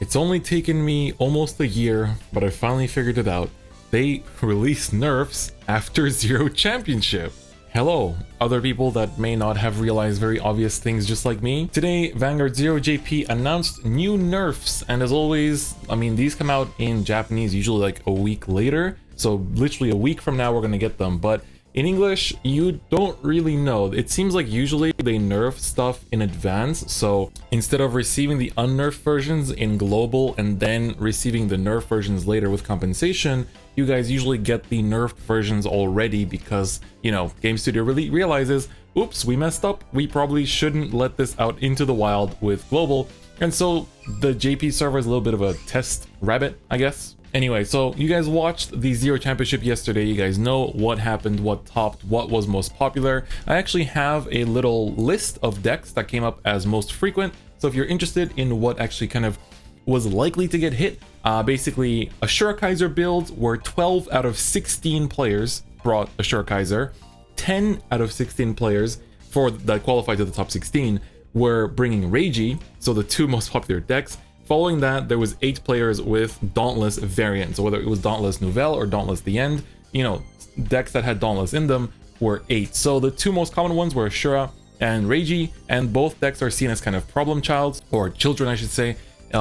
It's only taken me almost a year, but I finally figured it out. They released nerfs after Zero Championship. Hello, other people that may not have realized very obvious things just like me. Today, Vanguard 0JP announced new nerfs, and as always, I mean, these come out in Japanese usually like a week later, so literally a week from now we're gonna get them, but in English, you don't really know. It seems like usually they nerf stuff in advance, so instead of receiving the unnerfed versions in global and then receiving the nerf versions later with compensation, you guys usually get the nerfed versions already because, you know, Game Studio really realizes, oops, we messed up, we probably shouldn't let this out into the wild with global, and so the JP server is a little bit of a test rabbit, I guess. Anyway, so you guys watched the Zero Championship yesterday, you guys know what happened, what topped, what was most popular. I actually have a little list of decks that came up as most frequent, so if you're interested in what actually kind of was likely to get hit, basically Asura Kaiser builds where 12 out of 16 players brought Asura Kaiser, 10 out of 16 players that qualified to the top 16 were bringing Reijy, so the two most popular decks. Following that, there was 8 players with Dauntless variants, so whether it was Dauntless Nouvelle or Dauntless The End, you know, decks that had Dauntless in them were 8. So the two most common ones were Asura and Reijy, and both decks are seen as kind of problem childs, or children I should say,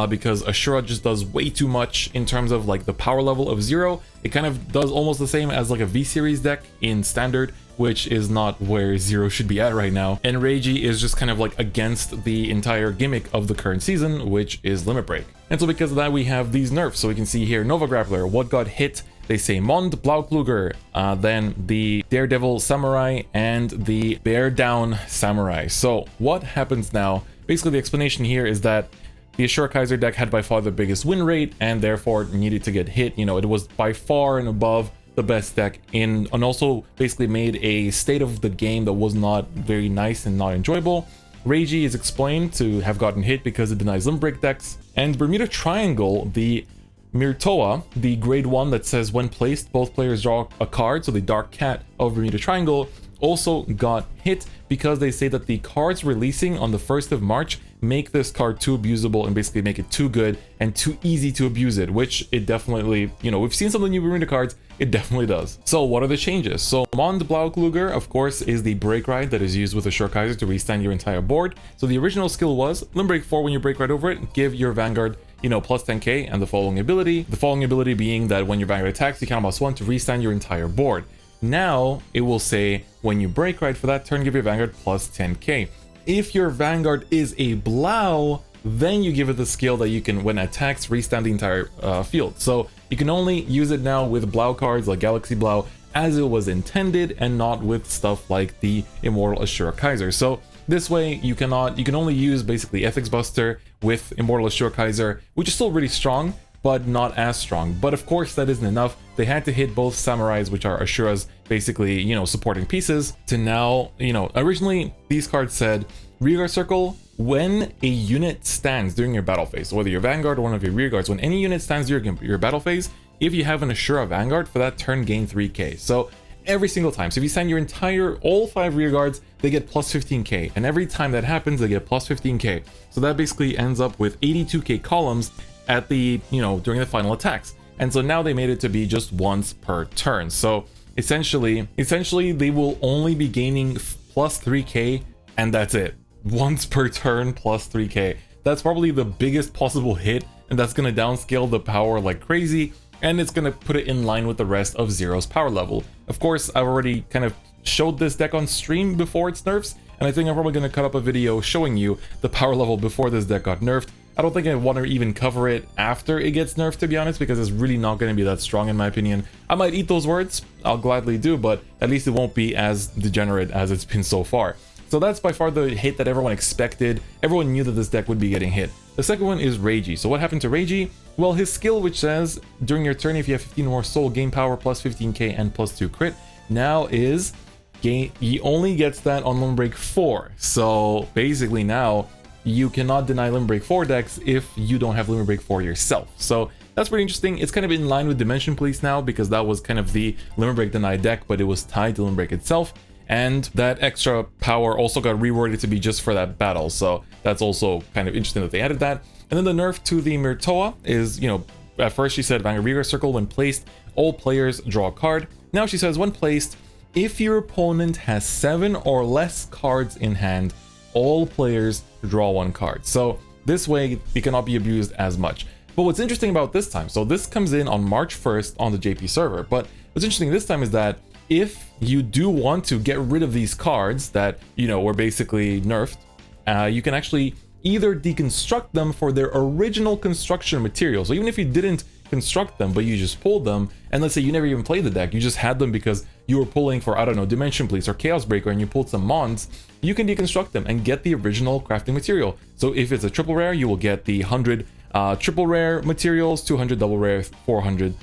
because Asura just does way too much in terms of like the power level of Zero. It kind of does almost the same as like a V-Series deck in Standard, which is not where Zero should be at right now. And Reijy is just kind of like against the entire gimmick of the current season, which is Limit Break. And so because of that, we have these nerfs. So we can see here, Nova Grappler, what got hit? They say Mond Blaukluger, then the Daredevil Samurai, and the Bear Down Samurai. So what happens now? Basically, the explanation here is that the Asura Kaiser deck had by far the biggest win rate and therefore needed to get hit. You know, it was by far and above the best deck and also basically made a state of the game that was not very nice and not enjoyable. Reijy is explained to have gotten hit because it denies Limit Break decks. And Bermuda Triangle, the Myrtoa, the grade 1 that says when placed, both players draw a card, so the Dark Cat of Bermuda Triangle, also got hit because they say that the cards releasing on the 1st of March make this card too abusable and basically make it too good and too easy to abuse it, which it definitely, you know, we've seen some of the new Bermuda cards, it definitely does. So what are the changes? So Mond Blaukluger, of course, is the break ride that is used with Asura Kaiser to restand your entire board. So the original skill was Limit Break 4 when you break right over it, give your Vanguard, you know, plus 10k and the following ability. The following ability being that when your Vanguard attacks, you count +1 to restand your entire board. Now it will say when you break right for that turn, give your Vanguard plus 10k. If your Vanguard is a Blau, then you give it the skill that you can, when it attacks, restand the entire field. So you can only use it now with Blau cards like Galaxy Blau as it was intended, and not with stuff like the Immortal Asura Kaiser. So this way you can only use basically Ethics Buster with Immortal Asura Kaiser, which is still really strong, but not as strong. But of course that isn't enough. They had to hit both Samurais, which are Ashura's basically, you know, supporting pieces, to now, you know, originally these cards said Rearguard Circle when a unit stands during your battle phase, so whether your Vanguard or one of your rearguards, when any unit stands during your battle phase, if you have an Asura Vanguard for that turn, gain 3k. So every single time, so if you send your all 5 rearguards, they get plus 15k, and every time that happens, they get plus 15k. So that basically ends up with 82k columns at the, you know, during the final attacks. And so now they made it to be just once per turn. So essentially they will only be gaining plus 3k, and that's it. Once per turn plus 3k. That's probably the biggest possible hit, and that's going to downscale the power like crazy, and it's going to put it in line with the rest of Zero's power level. Of course, I've already kind of showed this deck on stream before its nerfs, and I think I'm probably going to cut up a video showing you the power level before this deck got nerfed. I don't think I want to even cover it after it gets nerfed, to be honest, because it's really not going to be that strong in my opinion. I might eat those words, I'll gladly do, but at least it won't be as degenerate as it's been so far. So that's by far the hit that everyone expected. Everyone knew that this deck would be getting hit. The second one is Reijy. So what happened to Reijy? Well, his skill, which says during your turn, if you have 15 more soul, gain power plus 15k and plus 2 crit, now is he only gets that on Limit Break 4. So basically now you cannot deny Limit Break 4 decks if you don't have Limit Break 4 yourself. So that's pretty interesting. It's kind of in line with Dimension Police now, because that was kind of the Limit Break denied deck, but it was tied to Limit Break itself. And that extra power also got reworded to be just for that battle, so that's also kind of interesting that they added that. And then the nerf to the Myrtoa is, at first she said Vanguard circle when placed, all players draw a card. Now she says when placed, if your opponent has 7 or less cards in hand, all players draw 1 card. So this way it cannot be abused as much. But what's interesting about this time, so this comes in on March 1st on the JP server, but what's interesting this time is that if you do want to get rid of these cards that, were basically nerfed, you can actually either deconstruct them for their original construction material. So even if you didn't construct them, but you just pulled them, and let's say you never even played the deck, you just had them because you were pulling for, I don't know, Dimension Police or Chaos Breaker, and you pulled some Mons, you can deconstruct them and get the original crafting material. So if it's a triple rare, you will get the 100 triple rare materials, 200 double rare, 400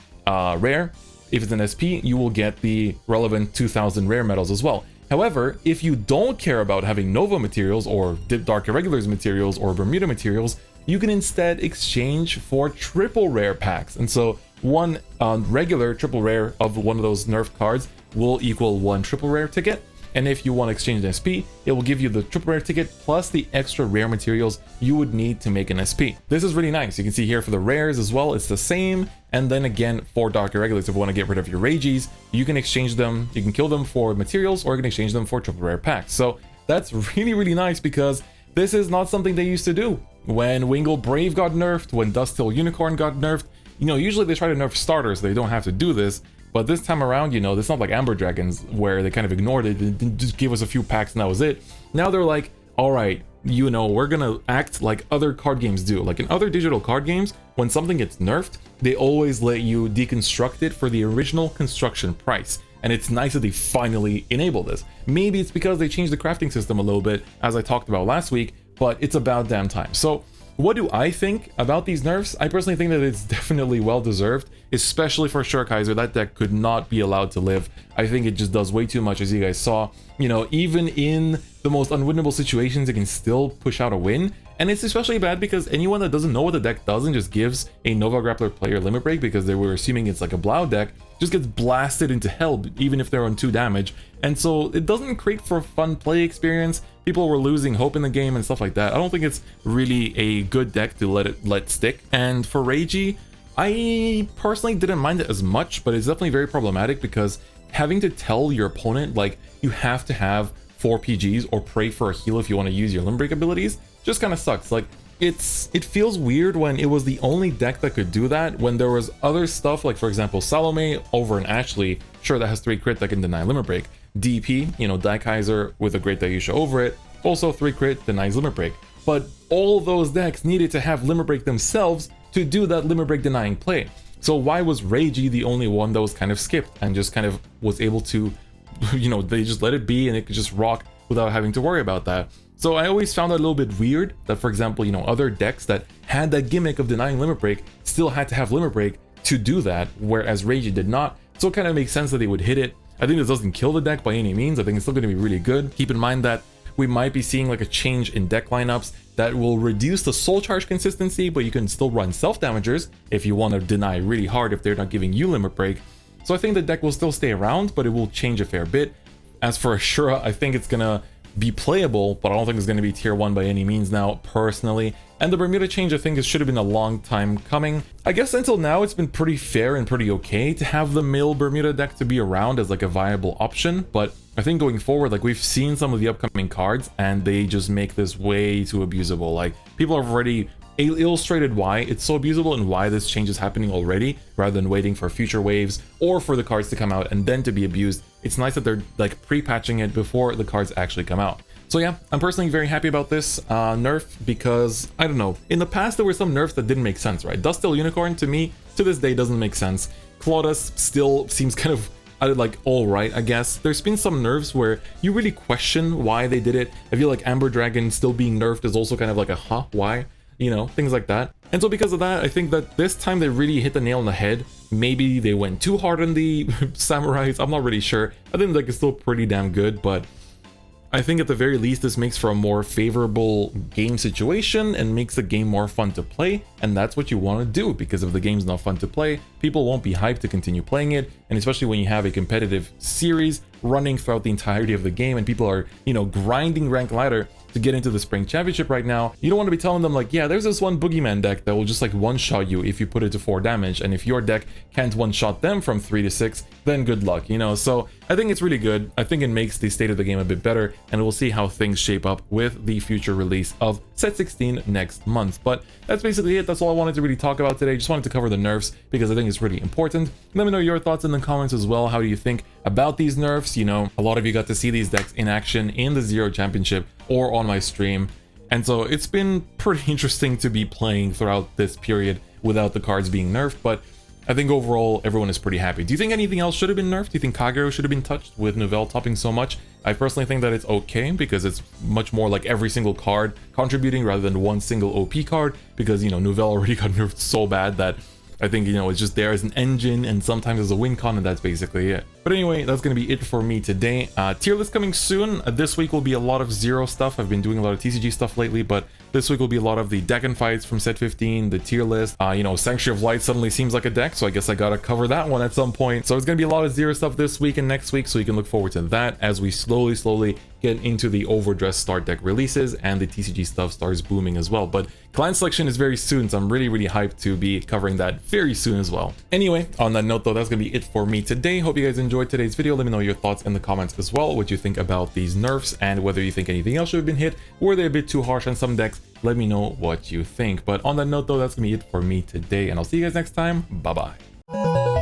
rare. If it's an SP, you will get the relevant 2000 rare metals as well. However, if you don't care about having Nova materials or Dark Irregulars materials or Bermuda materials, you can instead exchange for triple rare packs. And so one regular triple rare of one of those nerf cards will equal 1 triple rare ticket. And if you want to exchange an SP, it will give you the triple rare ticket plus the extra rare materials you would need to make an SP. This is really nice. You can see here for the rares as well, it's the same. And then again, for Dark Irregulars, if you want to get rid of your Reijys, you can exchange them, you can kill them for materials, or you can exchange them for triple rare packs. So that's really, really nice because this is not something they used to do. When Wingle Brave got nerfed, when Dustil Unicorn got nerfed, usually they try to nerf starters, they don't have to do this. But this time around, it's not like Amber Dragons where they kind of ignored it and just gave us a few packs and that was it. Now they're like, all right, we're gonna act like other card games do. Like in other digital card games, when something gets nerfed, they always let you deconstruct it for the original construction price. And it's nice that they finally enable this. Maybe it's because they changed the crafting system a little bit, as I talked about last week, but it's about damn time. So what do I think about these nerfs? I personally think that it's definitely well deserved, especially for Shurkaiser. That deck could not be allowed to live. I think it just does way too much, as you guys saw. Even in the most unwinnable situations, it can still push out a win. And it's especially bad because anyone that doesn't know what the deck does and just gives a Nova Grappler player limit break because they were assuming it's like a Blau deck, just gets blasted into hell, even if they're on 2 damage. And so it doesn't create for a fun play experience. People were losing hope in the game and stuff like that. I don't think it's really a good deck to let stick. And for Reijy, I personally didn't mind it as much, but it's definitely very problematic because having to tell your opponent, like, you have to have 4 PGs or pray for a heal if you want to use your limb break abilities, just kind of sucks. Like, it feels weird when it was the only deck that could do that, when there was other stuff, like for example Salome over an Ashley, sure, that has 3 crit that can deny limit break. DP, Daikaiser with a great Daisha over it, also 3 crit denies limit break. But all those decks needed to have limit break themselves to do that limit break denying play. So why was Reijy the only one that was kind of skipped and just kind of was able to, they just let it be and it could just rock without having to worry about that. So I always found that a little bit weird that, for example, other decks that had that gimmick of denying limit break still had to have limit break to do that, whereas Reijy did not. So it kind of makes sense that they would hit it. I think this doesn't kill the deck by any means. I think it's still going to be really good. Keep in mind that we might be seeing like a change in deck lineups that will reduce the soul charge consistency, but you can still run self-damagers if you want to deny really hard if they're not giving you limit break. So I think the deck will still stay around, but it will change a fair bit. As for Asura, I think it's gonna be playable, but I don't think it's going to be tier 1 by any means now, personally. And the Bermuda change, I think it should have been a long time coming. I guess until now it's been pretty fair and pretty okay to have the mill Bermuda deck to be around as like a viable option, but I think going forward, like, we've seen some of the upcoming cards and they just make this way too abusable. Like, people have already illustrated why it's so abusable and why this change is happening already, rather than waiting for future waves or for the cards to come out and then to be abused. It's nice that they're like pre-patching it before the cards actually come out. So yeah, I'm personally very happy about this nerf because, I don't know, in the past there were some nerfs that didn't make sense, right? Dustil Unicorn, to me, to this day, doesn't make sense. Claudus still seems kind of like alright, I guess. There's been some nerfs where you really question why they did it. I feel like Amber Dragon still being nerfed is also kind of like a why? Things like that. And so because of that, I think that this time they really hit the nail on the head. Maybe they went too hard on the samurais, I'm not really sure. I think like it's still pretty damn good, but I think at the very least this makes for a more favorable game situation and makes the game more fun to play, and that's what you want to do, because if the game's not fun to play, people won't be hyped to continue playing it. And especially when you have a competitive series running throughout the entirety of the game and people are, grinding rank ladder, to get into the spring championship right now, you don't want to be telling them like, yeah, there's this one boogeyman deck that will just like one-shot you if you put it to 4 damage, and if your deck can't one-shot them from 3 to 6, then good luck, you know. So I think it's really good. I think it makes the state of the game a bit better, and we'll see how things shape up with the future release of set 16 next month. But that's basically it. That's all I wanted to really talk about today. Just wanted to cover the nerfs because I think it's really important. Let me know your thoughts in the comments as well. How do you think about these nerfs? You know, a lot of you got to see these decks in action in the Zero Championship or on my stream, and so it's been pretty interesting to be playing throughout this period without the cards being nerfed. But I think overall everyone is pretty happy. Do you think anything else should have been nerfed? Do you think Kagero should have been touched with Nouvelle topping so much? I personally think that it's okay because it's much more like every single card contributing rather than one single OP card, because, you know, Nouvelle already got nerfed so bad that I think, you know, it's just there as an engine and sometimes as a win con, and that's basically it. But anyway, that's going to be it for me today. Tier list coming soon. This week will be a lot of Zero stuff. I've been doing a lot of TCG stuff lately, but this week will be a lot of the deck and fights from set 15, the tier list. You know, Sanctuary of Light suddenly seems like a deck, so I guess I gotta cover that one at some point. So it's going to be a lot of Zero stuff this week and next week, so you can look forward to that as we slowly get into the overdressed start deck releases and the TCG stuff starts booming as well. But clan selection is very soon, so I'm really hyped to be covering that very soon as well. Anyway, on that note though, that's gonna be it for me today. Hope you guys enjoyed today's video. Let me know your thoughts in the comments as well, what you think about these nerfs and whether you think anything else should have been hit. Were they a bit too harsh on some decks? Let me know what you think. But on that note though, that's gonna be it for me today, and I'll see you guys next time. Bye bye.